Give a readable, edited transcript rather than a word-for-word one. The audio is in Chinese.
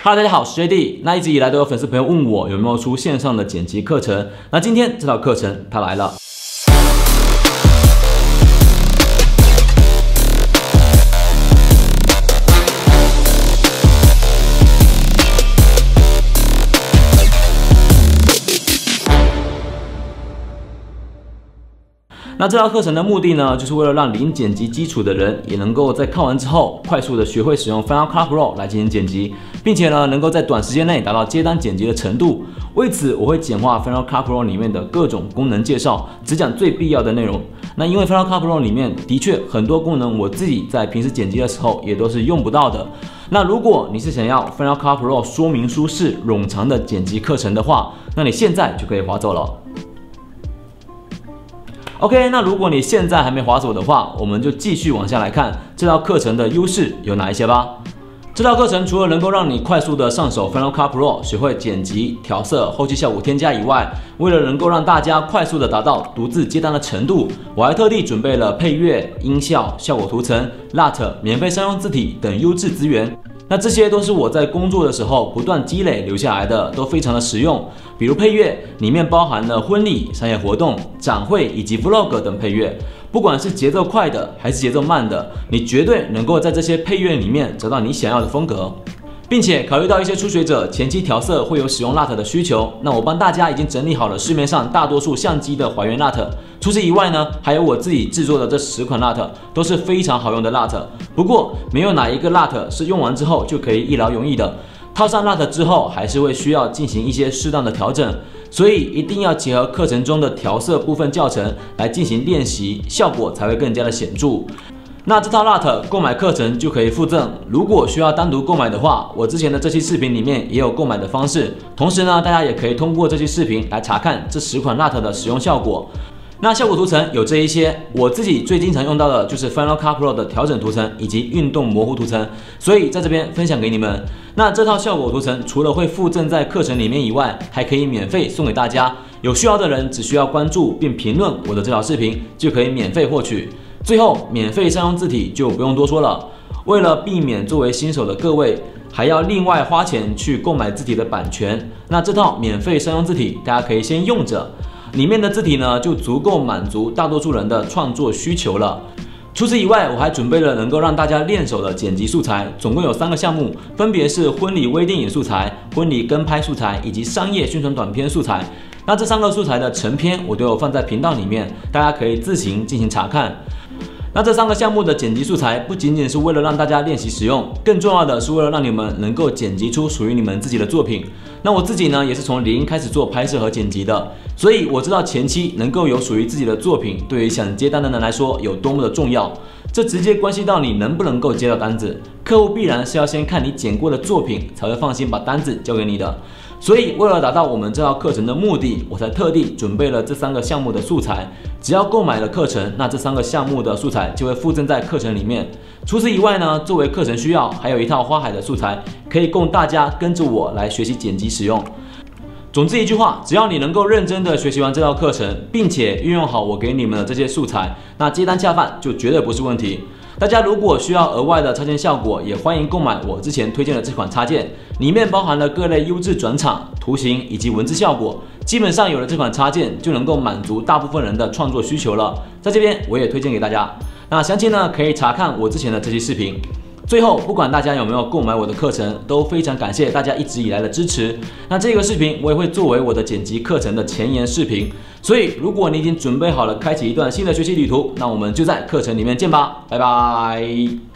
Hello， 大家好，我是 JD。那一直以来都有粉丝朋友问我有没有出线上的剪辑课程，那今天这套课程它来了。那这套课程的目的呢，就是为了让零剪辑基础的人也能够在看完之后，快速的学会使用 Final Cut Pro 来进行剪辑，并且呢，能够在短时间内达到接单剪辑的程度。为此，我会简化 Final Cut Pro 里面的各种功能介绍，只讲最必要的内容。那因为 Final Cut Pro 里面的确很多功能，我自己在平时剪辑的时候也都是用不到的。那如果你是想要 Final Cut Pro 说明书式冗长的剪辑课程的话，那你现在就可以滑走了。OK， 那如果你现在还没滑走的话，我们就继续往下来看这套课程的优势有哪一些吧。这套课程除了能够让你快速的上手 Final Cut Pro， 学会剪辑、调色、后期效果添加以外，为了能够让大家快速的达到独自接单的程度，我还特地准备了配乐、音效、效果图层、LUT、免费商用字体等优质资源。那这些都是我在工作的时候不断积累留下来的，都非常的实用。比如配乐里面包含了婚礼、商业活动、展会以及 Vlog 等配乐，不管是节奏快的还是节奏慢的，你绝对能够在这些配乐里面找到你想要的风格。并且考虑到一些初学者前期调色会有使用 LUT 的需求，那我帮大家已经整理好了市面上大多数相机的还原 LUT。除此以外呢，还有我自己制作的这10款 LUT 都是非常好用的 LUT。不过没有哪一个 LUT 是用完之后就可以一劳永逸的，套上 LUT 之后还是会需要进行一些适当的调整，所以一定要结合课程中的调色部分教程来进行练习，效果才会更加的显著。那这套 LUT 购买课程就可以附赠，如果需要单独购买的话，我之前的这期视频里面也有购买的方式。同时呢，大家也可以通过这期视频来查看这10款 LUT 的使用效果。那效果图层有这一些，我自己最经常用到的就是 Final Cut Pro 的调整图层以及运动模糊图层，所以在这边分享给你们。那这套效果图层除了会附赠在课程里面以外，还可以免费送给大家，有需要的人只需要关注并评论我的这条视频，就可以免费获取。最后，免费商用字体就不用多说了。为了避免作为新手的各位还要另外花钱去购买字体的版权，那这套免费商用字体大家可以先用着，里面的字体呢就足够满足大多数人的创作需求了。除此以外，我还准备了能够让大家练手的剪辑素材，总共有3个项目，分别是婚礼微电影素材、婚礼跟拍素材以及商业宣传短片素材。那这3个素材的成片我都有放在频道里面，大家可以自行进行查看。那这3个项目的剪辑素材不仅仅是为了让大家练习使用，更重要的是为了让你们能够剪辑出属于你们自己的作品。那我自己呢，也是从零开始做拍摄和剪辑的，所以我知道前期能够有属于自己的作品，对于想接单的人来说有多么的重要。这直接关系到你能不能够接到单子，客户必然是要先看你剪过的作品，才会放心把单子交给你的。所以为了达到我们这套课程的目的，我才特地准备了这3个项目的素材。只要购买了课程，那这3个项目的素材就会附赠在课程里面。除此以外呢，作为课程需要，还有一套花海的素材，可以供大家跟着我来学习剪辑使用。总之一句话，只要你能够认真的学习完这套课程，并且运用好我给你们的这些素材，那接单下饭就绝对不是问题。大家如果需要额外的插件效果，也欢迎购买我之前推荐的这款插件，里面包含了各类优质转场、图形以及文字效果。基本上有了这款插件，就能够满足大部分人的创作需求了。在这边我也推荐给大家。那详情呢，可以查看我之前的这期视频。最后，不管大家有没有购买我的课程，都非常感谢大家一直以来的支持。那这个视频我也会作为我的剪辑课程的前言视频，所以如果你已经准备好了开启一段新的学习旅途，那我们就在课程里面见吧，拜拜。